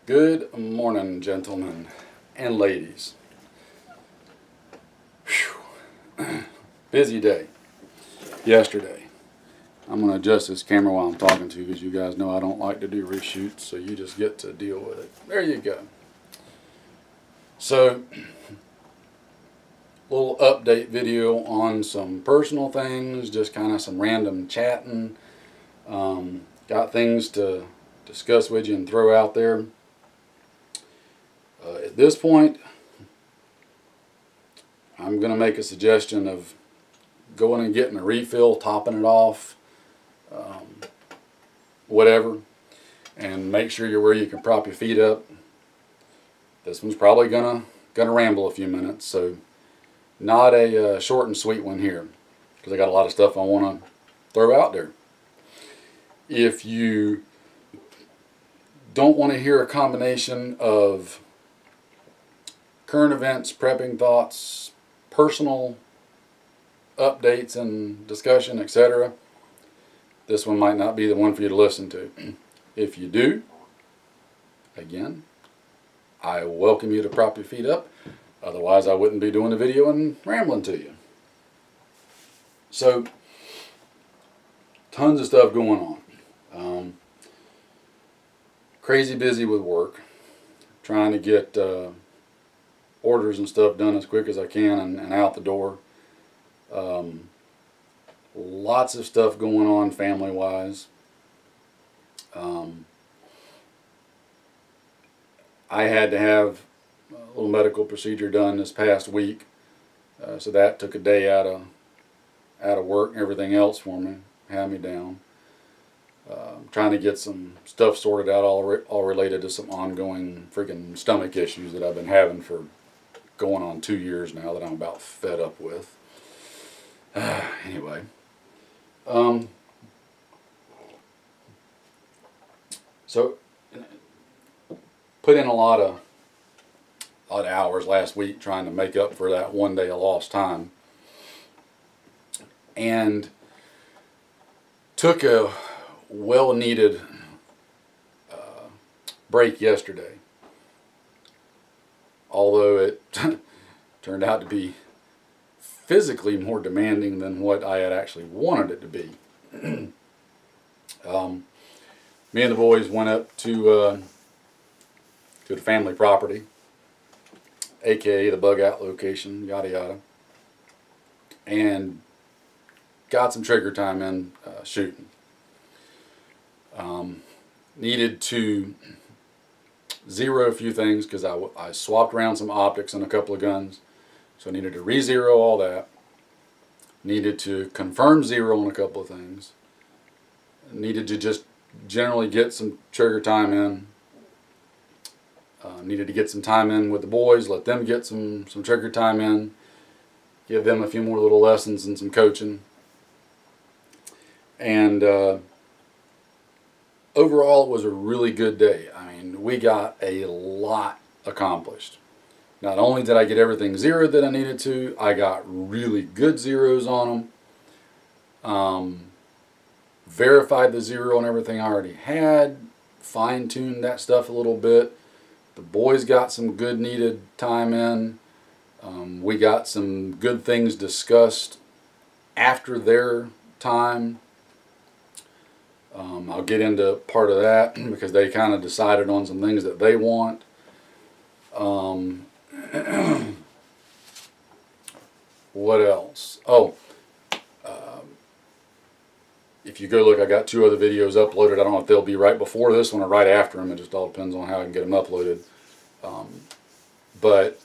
Good morning, gentlemen and ladies. Whew. Busy day yesterday. I'm going to adjust this camera while I'm talking to you because you guys know I don't like to do reshoots, so you just get to deal with it. There you go. So, little update video on some personal things, just kind of some random chatting. Got things to discuss with you and throw out there. At this point, I'm going to make a suggestion of going and getting a refill, topping it off, whatever, and make sure you're where you can prop your feet up. This one's probably gonna ramble a few minutes, so not a short and sweet one here, because I got a lot of stuff I want to throw out there. If you don't want to hear a combination of current events, prepping thoughts, personal updates and discussion, etc., this one might not be the one for you to listen to. If you do, again, I welcome you to prop your feet up. Otherwise, I wouldn't be doing the video and rambling to you. So, tons of stuff going on. Crazy busy with work. Trying to get orders and stuff done as quick as I can and out the door. Lots of stuff going on family-wise. I had to have a little medical procedure done this past week, so that took a day out of work and everything else for me, had me down. Trying to get some stuff sorted out, all related to some ongoing freaking stomach issues that I've been having for going on 2 years now, that I'm about fed up with. Anyway, so put in a lot of hours last week trying to make up for that one day of lost time, and took a well-needed break yesterday. Although it turned out to be physically more demanding than what I had actually wanted it to be. Me and the boys went up to the family property, aka the bug out location, yada yada, and got some trigger time in shooting. Needed to zero a few things because I swapped around some optics and a couple of guns, so I needed to re-zero all that. Needed to confirm zero on a couple of things. Needed to just generally get some trigger time in. Needed to get some time in with the boys, let them get some trigger time in, give them a few more little lessons and some coaching. And overall, it was a really good day. I mean, we got a lot accomplished. Not only did I get everything zeroed that I needed to, I got really good zeros on them. Verified the zero on everything I already had. Fine-tuned that stuff a little bit. The boys got some good needed time in. We got some good things discussed after their time. I'll get into part of that because they kind of decided on some things that they want. What else? Oh, if you go look, I got 2 other videos uploaded. I don't know if they'll be right before this one or right after them. It just all depends on how I can get them uploaded. But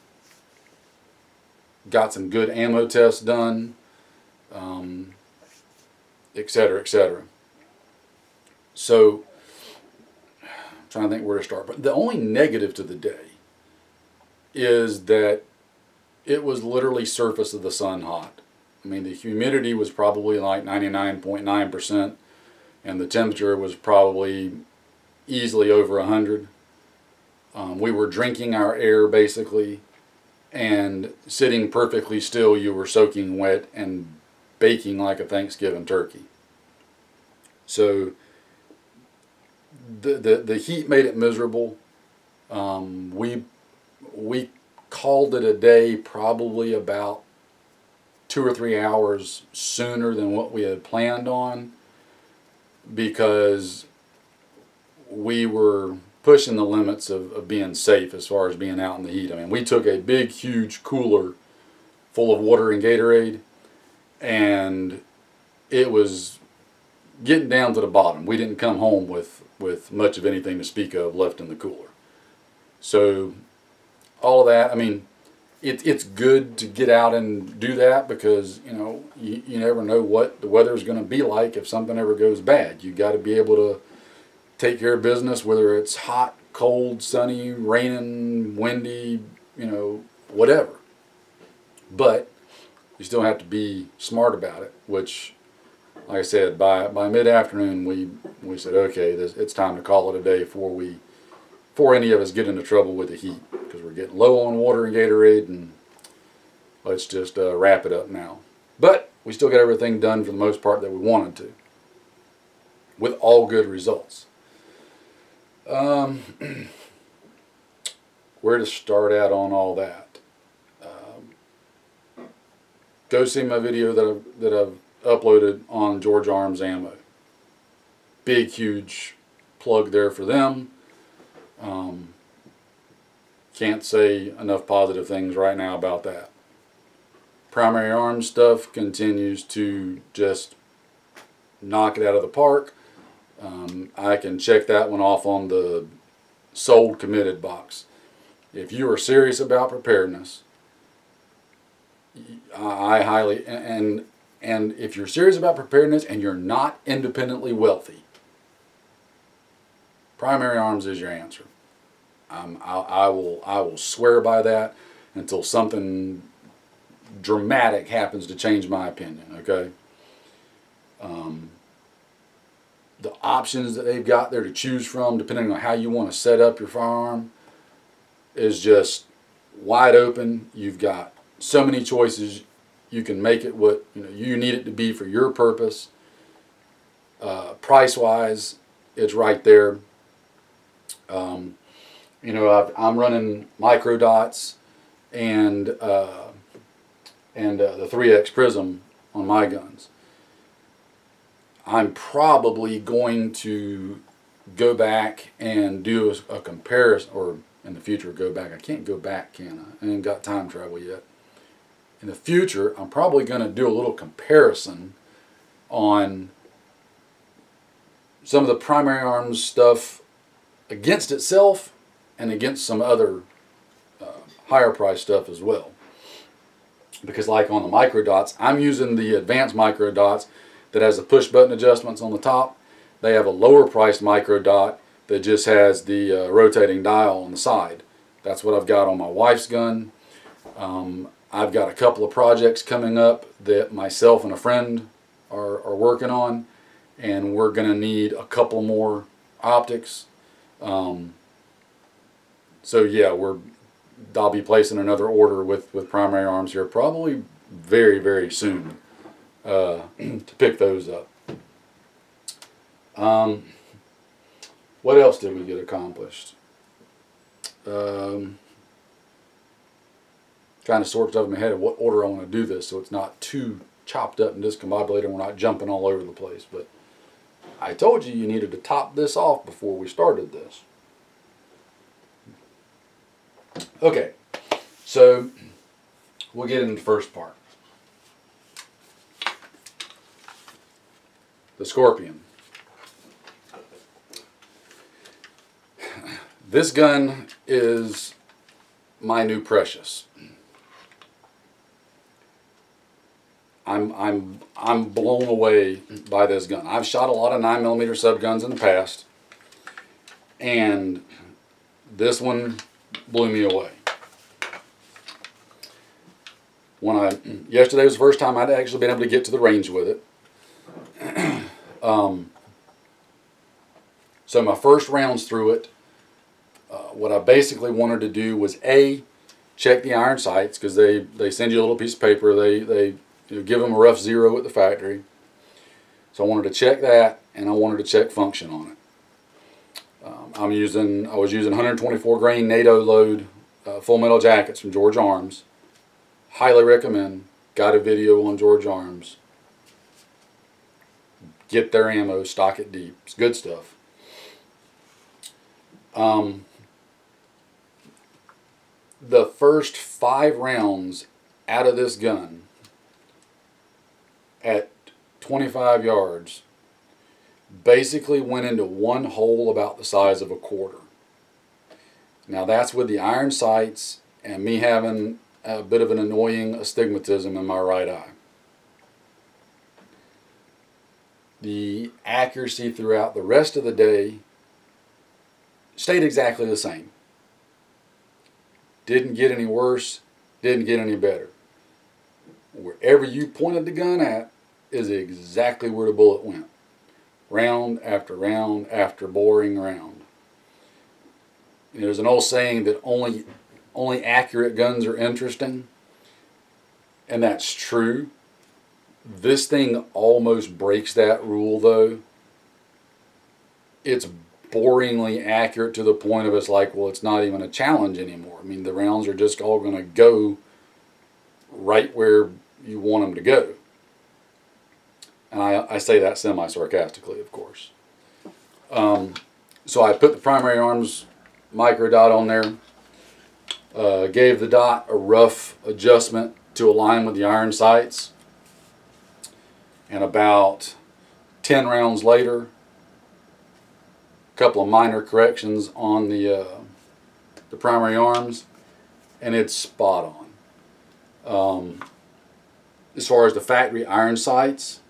got some good ammo tests done, etc., etc. So, I'm trying to think where to start. But the only negative to the day is that it was literally surface of the sun hot. I mean, the humidity was probably like 99.9%, and the temperature was probably easily over 100. We were drinking our air basically, and sitting perfectly still, you were soaking wet and baking like a Thanksgiving turkey. So the heat made it miserable. We called it a day probably about 2 or 3 hours sooner than what we had planned on, because we were pushing the limits of being safe as far as being out in the heat. I mean, we took a big, huge cooler full of water and Gatorade, and it was getting down to the bottom. We didn't come home with much of anything to speak of left in the cooler. So all of that, I mean, it's good to get out and do that, because you never know what the weather's going to be like if something ever goes bad. You got to be able to take care of business, whether it's hot, cold, sunny, raining, windy, whatever. But you still have to be smart about it, which, like I said, by mid-afternoon we said, okay, it's time to call it a day before any of us get into trouble with the heat, because we're getting low on water and Gatorade, and let's just wrap it up now. But we still got everything done for the most part that we wanted to, with all good results. Where to start out on all that? Go see my video that I've uploaded on George Arms Ammo. Big, huge plug there for them. Can't say enough positive things right now about that. Primary Arms stuff continues to just knock it out of the park. I can check that one off on the sold committed box. If you are serious about preparedness, I highly, and if you're serious about preparedness and you're not independently wealthy, Primary Arms is your answer. I will swear by that until something dramatic happens to change my opinion. Okay. The options that they've got there to choose from, depending on how you want to set up your firearm, is just wide open. You've got so many choices. You can make it what you need it to be for your purpose. Price-wise, it's right there. I'm running micro dots and the 3X Prism on my guns. I'm probably going to go back and do a comparison, or in the future go back. I can't go back, can I? I ain't got time travel yet. In the future, I'm probably going to do a little comparison on some of the Primary Arms stuff against itself and against some other higher price stuff as well. Because like on the micro dots, I'm using the advanced micro dots that has the push button adjustments on the top. They have a lower priced micro dot that just has the rotating dial on the side. That's what I've got on my wife's gun. I've got a couple of projects coming up that myself and a friend are working on, and we're going to need a couple more optics. So yeah, I'll be placing another order with Primary Arms here probably very, very soon to pick those up. What else did we get accomplished? Trying to sort stuff in my head of what order I want to do this so it's not too chopped up and discombobulated and we're not jumping all over the place. But I told you needed to top this off before we started this. Okay, so we'll get into the first part. The Scorpion. This gun is my new precious. I'm blown away by this gun. I've shot a lot of 9mm sub guns in the past, and this one blew me away. Yesterday was the first time I'd actually been able to get to the range with it. So my first rounds through it, what I basically wanted to do was check the iron sights, because they send you a little piece of paper. They give them a rough 0 at the factory. So I wanted to check that, and I wanted to check function on it. I was using 124 grain NATO load full metal jackets from George Arms. Highly recommend. Got a video on George Arms. Get their ammo, stock it deep. It's good stuff. The first 5 rounds out of this gun at 25 yards basically went into one hole about the size of a quarter. Now that's with the iron sights and me having a bit of an annoying astigmatism in my right eye. The accuracy throughout the rest of the day stayed exactly the same. Didn't get any worse, didn't get any better. Wherever you pointed the gun at is exactly where the bullet went. Round after boring round. There's an old saying that only accurate guns are interesting, and that's true. This thing almost breaks that rule though. It's boringly accurate to the point of it's like, well, it's not even a challenge anymore. I mean, the rounds are just all going to go right where you want them to go. And I say that semi-sarcastically, of course. So I put the primary arms micro dot on there. Gave the dot a rough adjustment to align with the iron sights. And about 10 rounds later, a couple of minor corrections on the primary arms, and it's spot on. As far as the factory iron sights,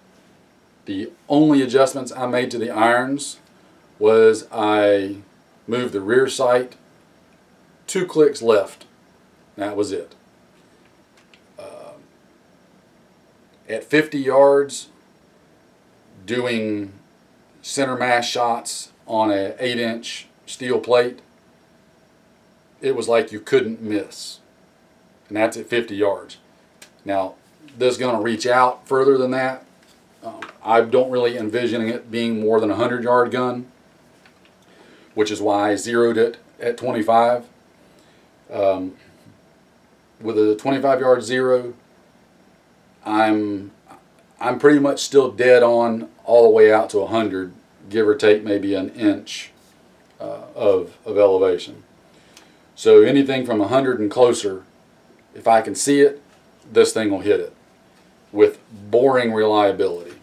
the only adjustments I made to the irons was I moved the rear sight 2 clicks left. That was it. At 50 yards, doing center mass shots on a 8-inch steel plate, it was like you couldn't miss. And that's at 50 yards. Now, this is going to reach out further than that. I don't really envision it being more than a 100-yard gun, which is why I zeroed it at 25. With a 25-yard zero, I'm pretty much still dead on all the way out to 100, give or take maybe an inch of elevation. So anything from 100 and closer, if I can see it, this thing will hit it with boring reliability.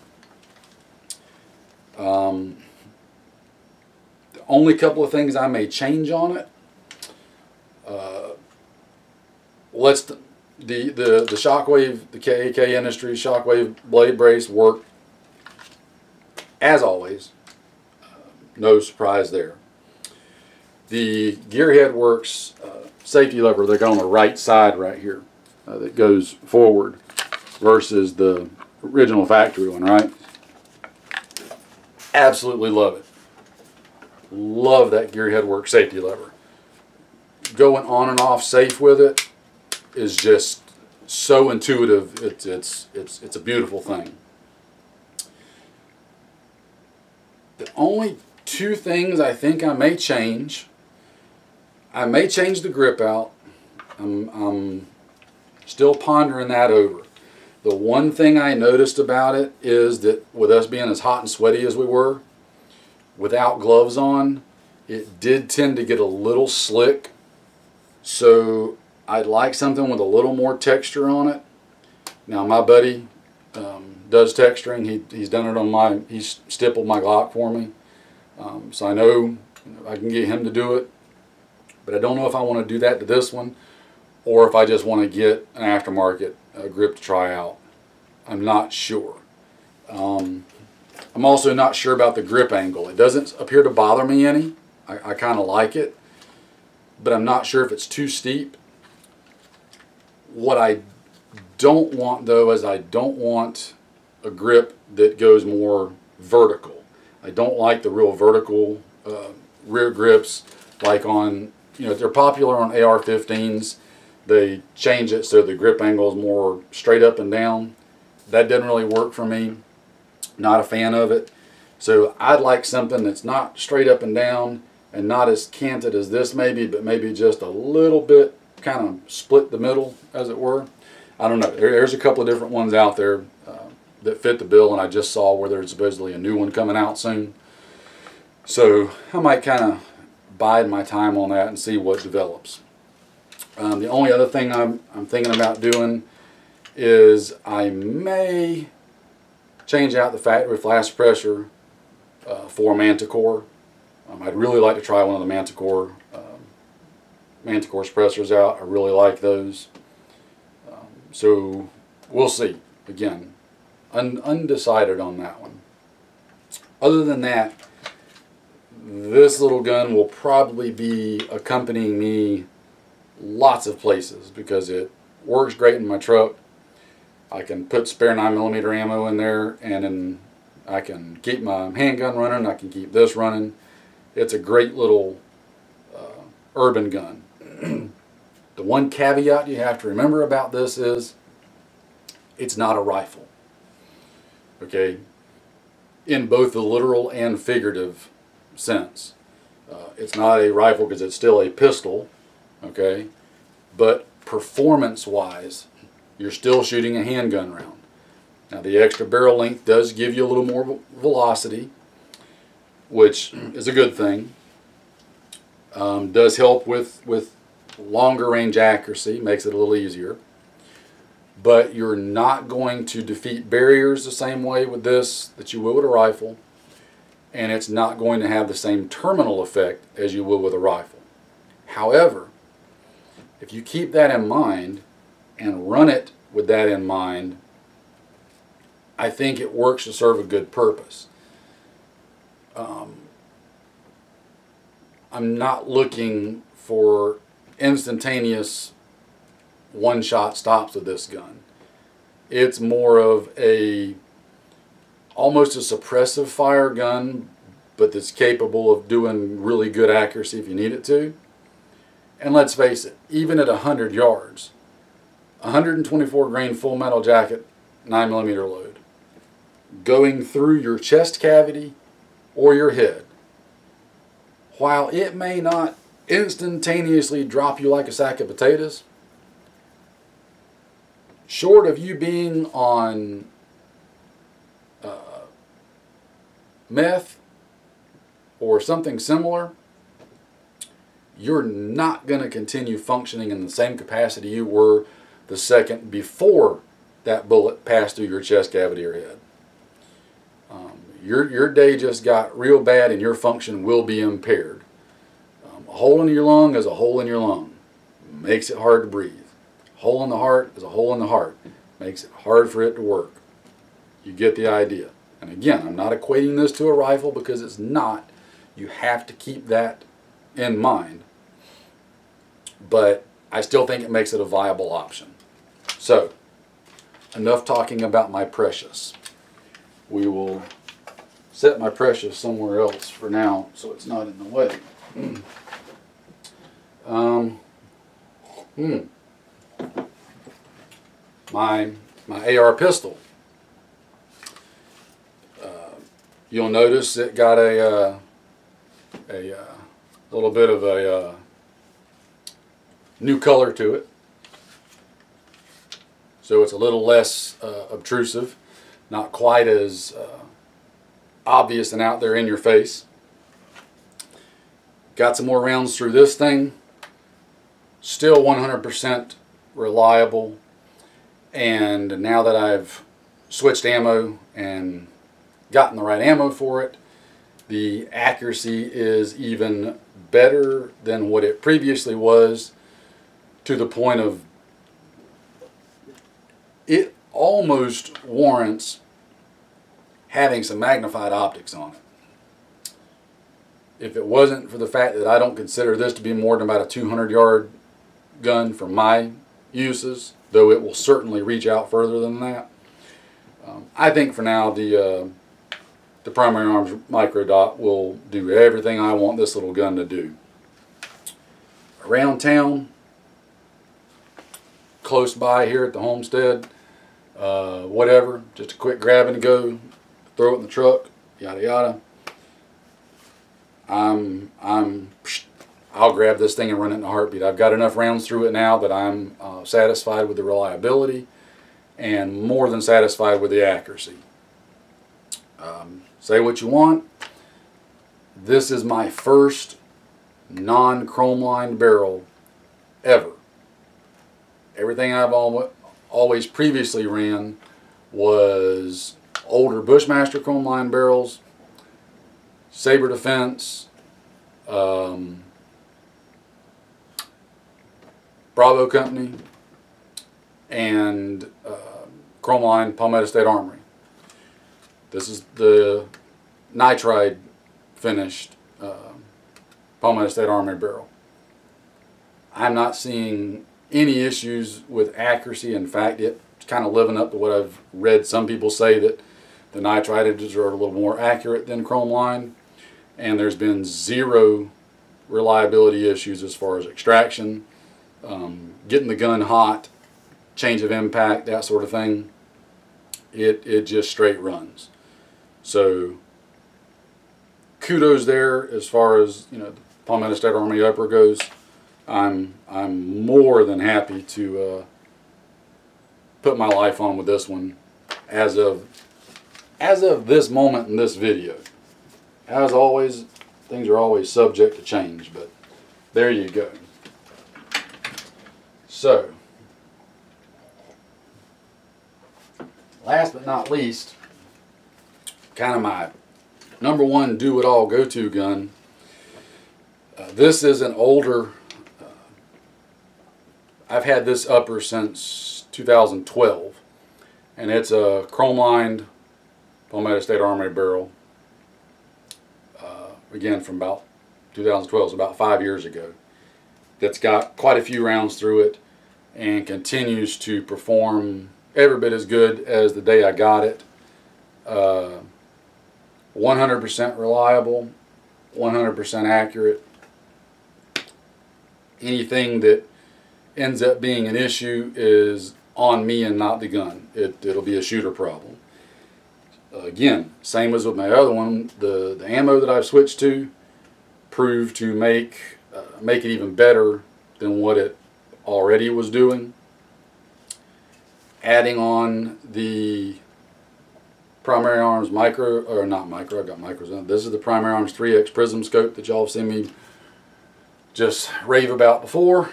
The only couple of things I may change on it. The Shockwave, the KAK Industries Shockwave blade brace work as always. No surprise there. The Gearhead Works safety lever, they got on the right side right here that goes forward versus the original factory one, right? Absolutely love it. Love that Gearhead Works safety lever. Going on and off safe with it is just so intuitive. It's a beautiful thing. The only 2 things I think I may change. I may change the grip out. I'm still pondering that over. The one thing I noticed about it is that with us being as hot and sweaty as we were, without gloves on, it did tend to get a little slick. So I'd like something with a little more texture on it. Now my buddy does texturing. He's done it he's stippled my Glock for me. So I know I can get him to do it. But I don't know if I want to do that to this one, or if I just want to get an aftermarket grip to try out. I'm not sure. I'm also not sure about the grip angle. It doesn't appear to bother me any. I kind of like it, but I'm not sure if it's too steep. What I don't want though is I don't want a grip that goes more vertical. I don't like the real vertical rear grips like on, they're popular on AR-15s. They change it so the grip angle is more straight up and down. That didn't really work for me. Not a fan of it. So I'd like something that's not straight up and down, and not as canted as this maybe, but maybe just a little bit kind of split the middle, as it were. I don't know. There's a couple of different ones out there that fit the bill, and I just saw where there's supposedly a new one coming out soon. So I might kind of bide my time on that and see what develops. The only other thing I'm thinking about doing is I may change out the factory flash pressure for Manticore. I'd really like to try one of the Manticore suppressors out. I really like those. So we'll see. Again, undecided on that one. Other than that, this little gun will probably be accompanying me lots of places because it works great in my truck. I can put spare 9mm ammo in there, and then I can keep my handgun running. I can keep this running. It's a great little urban gun. The one caveat you have to remember about this is it's not a rifle. Okay? In both the literal and figurative sense. It's not a rifle because it's still a pistol. Okay? But performance-wise, you're still shooting a handgun round. Now the extra barrel length does give you a little more velocity, which is a good thing. Does help with longer range accuracy, makes it a little easier. But you're not going to defeat barriers the same way with this that you will with a rifle, and it's not going to have the same terminal effect as you will with a rifle. However, if you keep that in mind and run it with that in mind, I think it works to serve a good purpose. I'm not looking for instantaneous one-shot stops with this gun. It's more of almost a suppressive fire gun, but that's capable of doing really good accuracy if you need it to. And let's face it, even at 100 yards, 124 grain full metal jacket, 9mm load, going through your chest cavity or your head, while it may not instantaneously drop you like a sack of potatoes, short of you being on meth or something similar, you're not going to continue functioning in the same capacity you were the second before that bullet passed through your chest cavity or head. Your day just got real bad and your function will be impaired. A hole in your lung is a hole in your lung. Makes it hard to breathe. A hole in the heart is a hole in the heart. Makes it hard for it to work. You get the idea. And again, I'm not equating this to a rifle because it's not. You have to keep that in mind. But I still think it makes it a viable option. So, enough talking about my Precious. We will set my Precious somewhere else for now so it's not in the way. My AR pistol. You'll notice it got a little bit of a new color to it. So it's a little less obtrusive, not quite as obvious and out there in your face. Got some more rounds through this thing. Still 100% reliable. And now that I've switched ammo and gotten the right ammo for it, the accuracy is even better than what it previously was, to the point of it almost warrants having some magnified optics on it. If it wasn't for the fact that I don't consider this to be more than about a 200-yard gun for my uses, though it will certainly reach out further than that, I think for now the Primary Arms Micro Dot will do everything I want this little gun to do. Around town, close by here at the homestead, whatever, just a quick grab and go, throw it in the truck, yada yada. I'll grab this thing and run it in a heartbeat. I've got enough rounds through it now that I'm satisfied with the reliability and more than satisfied with the accuracy. Say what you want. This is my first non-chrome lined barrel ever. Everything I've always previously ran was older Bushmaster chrome lined barrels, Saber Defense, Bravo Company, and chrome line Palmetto State Armory. This is the nitride finished Palmetto State Armory barrel. I'm not seeing any issues with accuracy. In fact, it's kind of living up to what I've read. Some people say that the nitrides are a little more accurate than chrome line, and there's been zero reliability issues as far as extraction, getting the gun hot, change of impact, that sort of thing. It just straight runs. So kudos there as far as, you know, the Palmetto State Armory upper goes. I'm more than happy to put my life on with this one as of this moment in this video. As always, things are always subject to change, but there you go. So, last but not least, kind of my number one do-it-all go-to gun. This is an older, I've had this upper since 2012, and it's a chrome-lined Palmetto State Armory barrel. Again, from about 2012, it's about 5 years ago. That's got quite a few rounds through it and continues to perform every bit as good as the day I got it. 100% reliable, 100% accurate. Anything that ends up being an issue is on me and not the gun. It'll be a shooter problem. Again, same as with my other one, the ammo that I've switched to proved to make it even better than what it already was doing. Adding on the Primary Arms micro, or not micro, I got micros on. This is the Primary Arms 3X Prism scope that y'all have seen me just rave about before.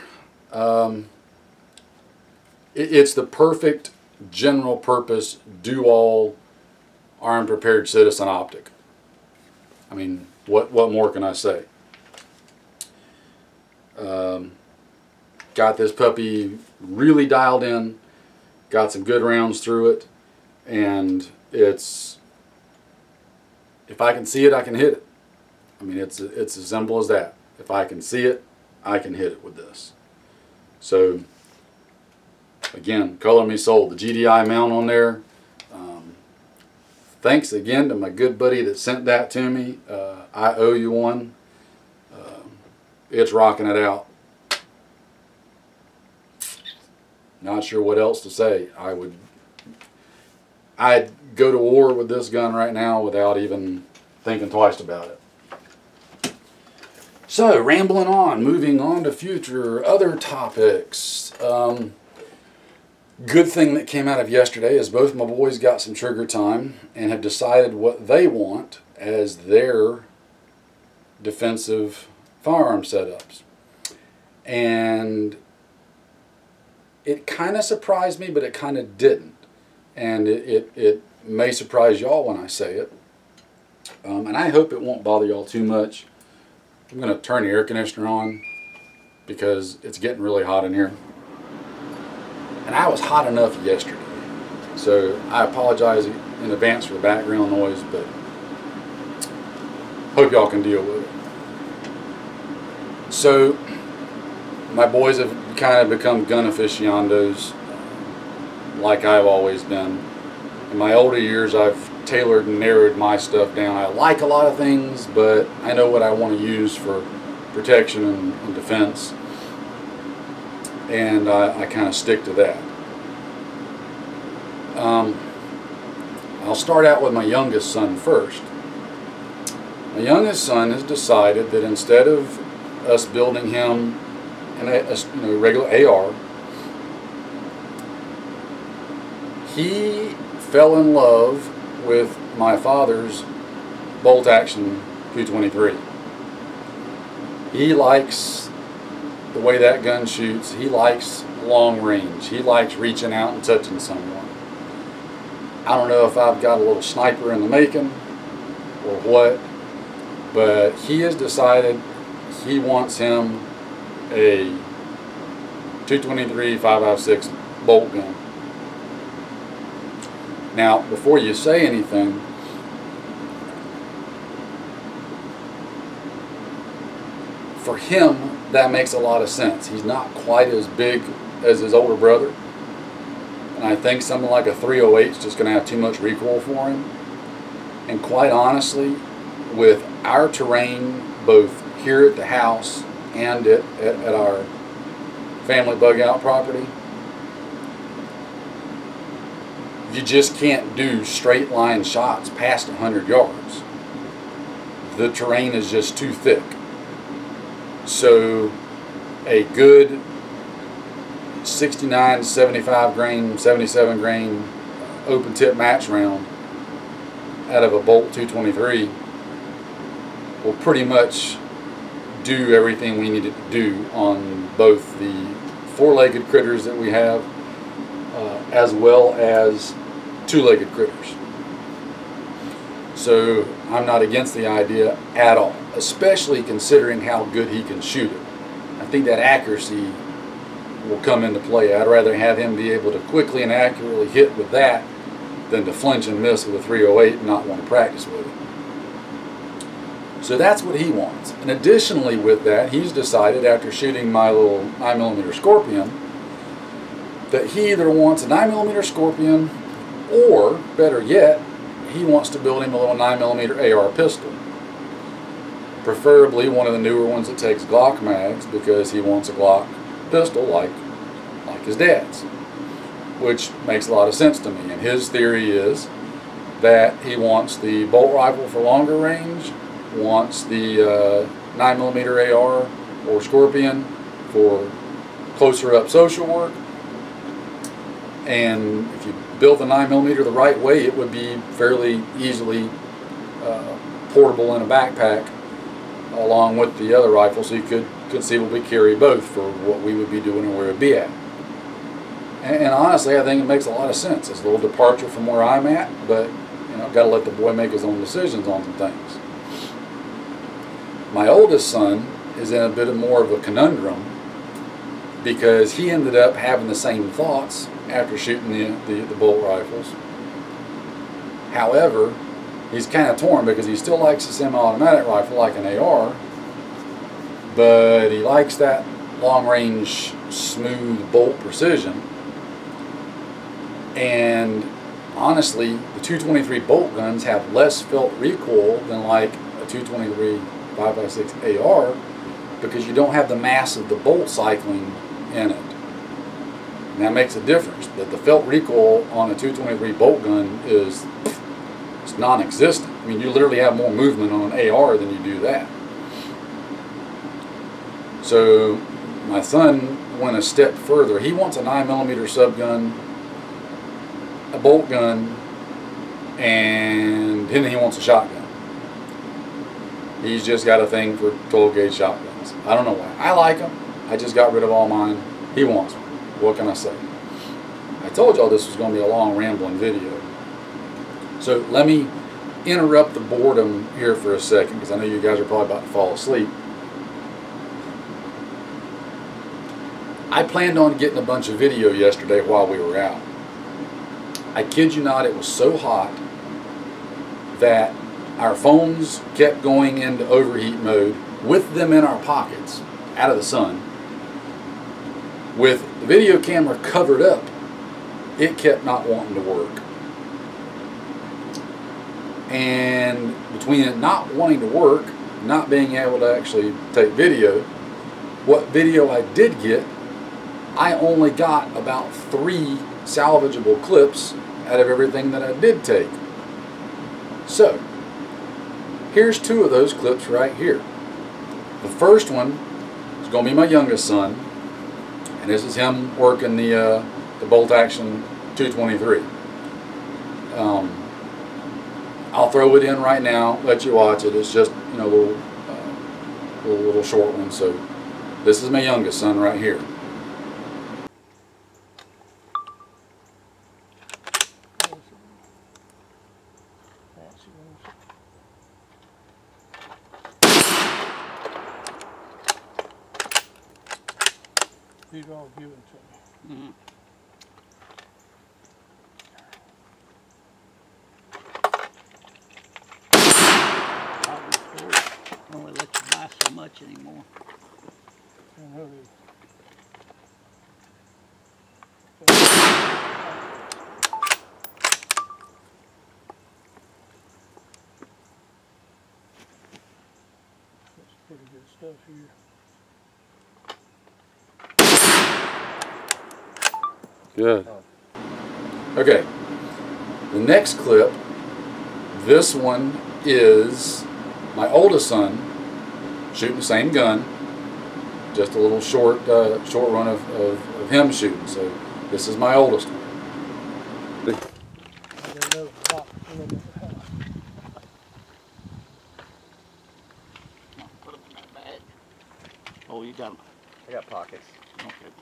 It's the perfect general purpose do-all armed prepared citizen optic. I mean, what more can I say? Got this puppy really dialed in, got some good rounds through it, and it's, if I can see it, I can hit it. I mean, it's as simple as that. If I can see it, I can hit it with this. So again, color me sold. The GDI mount on there. Thanks again to my good buddy that sent that to me. I owe you one. It's rocking it out. Not sure what else to say. I'd go to war with this gun right now without even thinking twice about it. So, rambling on, moving on to other topics. Good thing that came out of yesterday is both my boys got some trigger time and have decided what they want as their defensive firearm setups. And it kind of surprised me, but it kind of didn't. And it may surprise y'all when I say it. And I hope it won't bother y'all too much. I'm going to turn the air conditioner on because it's getting really hot in here. And I was hot enough yesterday. So I apologize in advance for the background noise, but hope y'all can deal with it. So my boys have kind of become gun aficionados like I've always been. In my older years, I've tailored and narrowed my stuff down. I like a lot of things, but I know what I want to use for protection and defense. And I kind of stick to that. I'll start out with my youngest son first. My youngest son has decided that instead of us building him a regular AR, he fell in love with my father's bolt action .223. He likes the way that gun shoots. He likes long range. He likes reaching out and touching someone. I don't know if I've got a little sniper in the making or what, but he has decided he wants him a .223 5.56 bolt gun. Now, before you say anything, for him, that makes a lot of sense. He's not quite as big as his older brother, and I think something like a 308 is just going to have too much recoil for him. And quite honestly, with our terrain, both here at the house and at our family bug out property, you just can't do straight line shots past 100 yards. The terrain is just too thick. So a good 69, 75 grain, 77 grain open tip match round out of a bolt .223 will pretty much do everything we need it to do on both the four-legged critters that we have as well as two-legged critters. So I'm not against the idea at all, especially considering how good he can shoot it. I think that accuracy will come into play. I'd rather have him be able to quickly and accurately hit with that than to flinch and miss with a 308 and not want to practice with it. So that's what he wants. And additionally with that, he's decided after shooting my little 9mm Scorpion that he either wants a 9mm Scorpion or, better yet, he wants to build him a little 9mm AR pistol. Preferably one of the newer ones that takes Glock mags, because he wants a Glock pistol like his dad's, which makes a lot of sense to me. And his theory is that he wants the bolt rifle for longer range, wants the 9mm AR or Scorpion for closer up social work, and if you built the 9mm the right way, it would be fairly easily portable in a backpack along with the other rifle, so you could conceivably carry both for what we would be doing and where it would be at. And honestly, I think it makes a lot of sense. It's a little departure from where I'm at, but you know, got to let the boy make his own decisions on some things. My oldest son is in a bit more of a conundrum because he ended up having the same thoughts after shooting the bolt rifles. However, he's kind of torn because he still likes a semi-automatic rifle like an AR, but he likes that long-range, smooth bolt precision. And honestly, the .223 bolt guns have less felt recoil than like a .223 5.56 AR because you don't have the mass of the bolt cycling in it. And that makes a difference. But the felt recoil on a .223 bolt gun is non-existent. I mean, you literally have more movement on an AR than you do that. So my son went a step further. He wants a 9mm subgun, a bolt gun, and then he wants a shotgun. He's just got a thing for 12-gauge shotguns. I don't know why. I like them. I just got rid of all mine. He wants one. What can I say? I told y'all this was going to be a long, rambling video. So let me interrupt the boredom here for a second, because I know you guys are probably about to fall asleep. I planned on getting a bunch of video yesterday while we were out. I kid you not, it was so hot that our phones kept going into overheat mode with them in our pockets, out of the sun. With the video camera covered up, it kept not wanting to work. And between it not wanting to work, not being able to actually take video, what video I did get, I only got about 3 salvageable clips out of everything that I did take. So, here's two of those clips right here. The first one is going to be my youngest son, and this is him working the bolt action 223. I'll throw it in right now, let you watch it. It's just, you know, a little short one. So this is my youngest son right here. These are all given to me. Don't let you buy so much anymore. I know they- That's pretty good stuff here. Good. Okay, the next clip, this one is my oldest son shooting the same gun, just a little short run of him shooting. So this is my oldest one. I didn't know the box was in the house. Put them in that bag. Oh, you got them. I got pockets. Okay.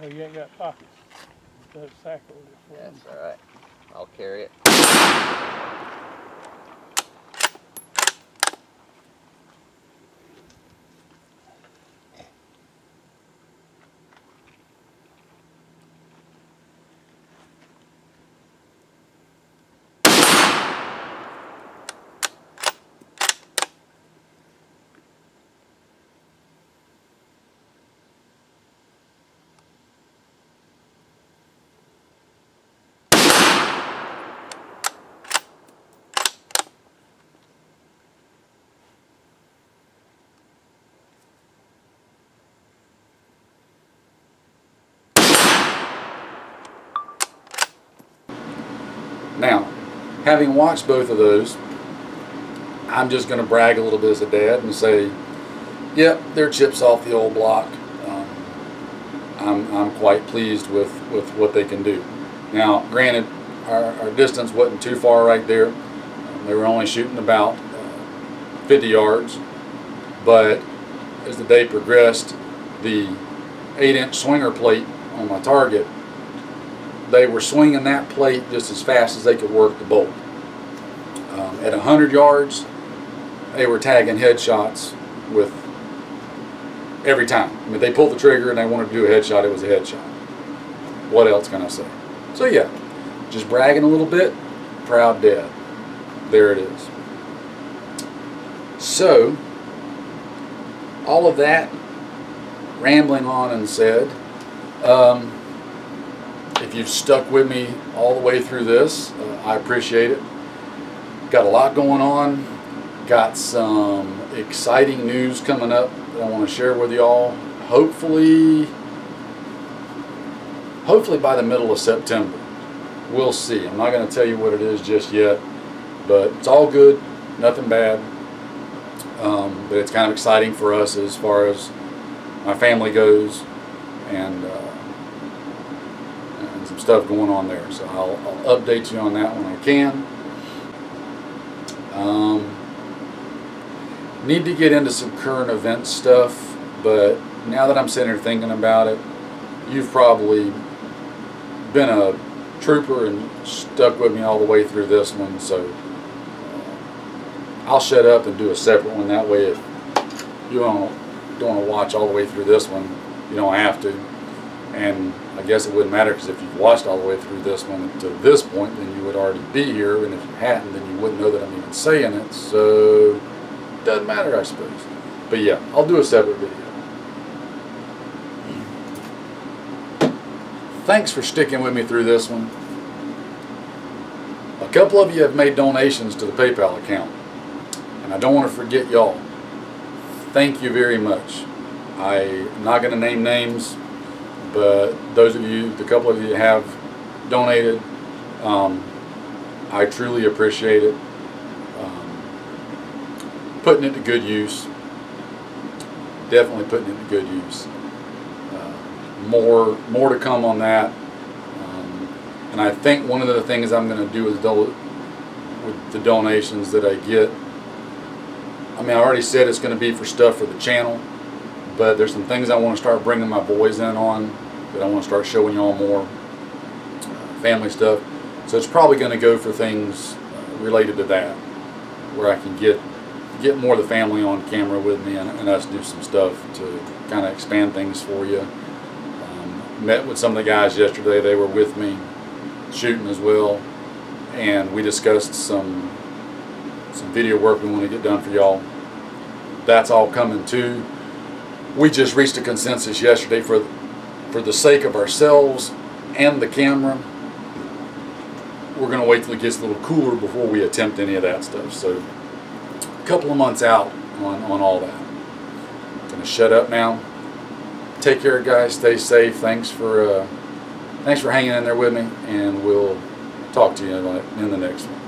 Oh, you ain't got pockets. That sack over there for That's all right. I'll carry it. Now, having watched both of those, I'm just going to brag a little bit as a dad and say, yep, they're chips off the old block. I'm quite pleased with what they can do. Now, granted, our distance wasn't too far right there. They were only shooting about 50 yards, but as the day progressed, the 8-inch swinger plate on my target, they were swinging that plate just as fast as they could work the bolt. At 100 yards, they were tagging headshots with every time. I mean, they pulled the trigger and they wanted to do a headshot, it was a headshot. What else can I say? So yeah, just bragging a little bit, proud dad. There it is. So, all of that rambling on and said, if you've stuck with me all the way through this, I appreciate it. Got a lot going on. Got some exciting news coming up that I want to share with y'all. Hopefully by the middle of September. We'll see. I'm not going to tell you what it is just yet, but it's all good, nothing bad. But it's kind of exciting for us as far as my family goes, and some stuff going on there. So I'll update you on that when I can. Need to get into some current event stuff, but now that I'm sitting here thinking about it, you've probably been a trooper and stuck with me all the way through this one, so I'll shut up and do a separate one. That way, if you don't want to watch all the way through this one, you don't have to. And I guess it wouldn't matter, because if you've watched all the way through this one to this point, then you would already be here, and if you hadn't, then you wouldn't know that I'm even saying it, so it doesn't matter, I suppose. But yeah, I'll do a separate video. Thanks for sticking with me through this one. A couple of you have made donations to the PayPal account, and I don't want to forget y'all. Thank you very much. I'm not going to name names, but those of you, the couple of you that have donated, I truly appreciate it. putting it to good use. Definitely putting it to good use. More to come on that. And I think one of the things I'm going to do with the donations that I get, I mean, I already said it's going to be for stuff for the channel, but there's some things I want to start bringing my boys in on that I want to start showing y'all more. Family stuff. So it's probably going to go for things related to that, where I can get more of the family on camera with me and us do some stuff to kind of expand things for you. Met with some of the guys yesterday. They were with me shooting as well, and we discussed some video work we want to get done for y'all. That's all coming too. We just reached a consensus yesterday for the sake of ourselves and the camera. We're going to wait till it gets a little cooler before we attempt any of that stuff. So a couple of months out on all that. I'm going to shut up now. Take care, guys. Stay safe. Thanks for hanging in there with me, and we'll talk to you in the next one.